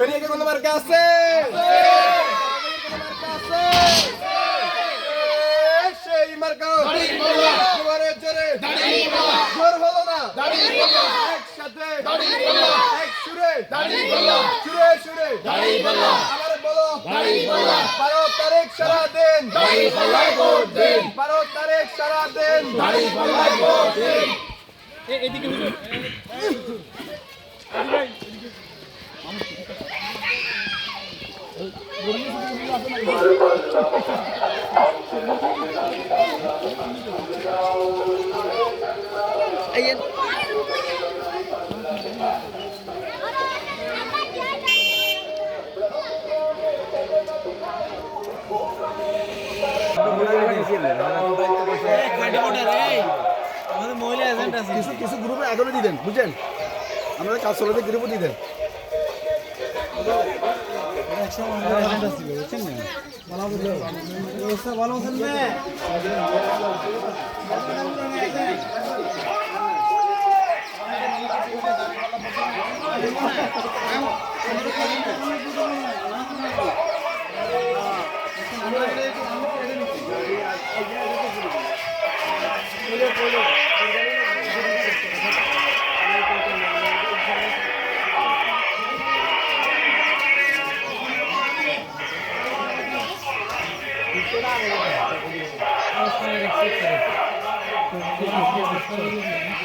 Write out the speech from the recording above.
ফেরিয়াকে কোনো মার্কা আছে? সেই মার্কা জোরে জোরে জোর হলো না, একসাথে এক সুরে সুরে সুরে আবার বলো 12 তারিখ সারা দিন 12 তারিখ সারা দিন এদিকে কিছু গ্রুপে এখনো দিতেন বুঝছেন, আমরা কাজ চলাতে গ্রুপও দিতেন।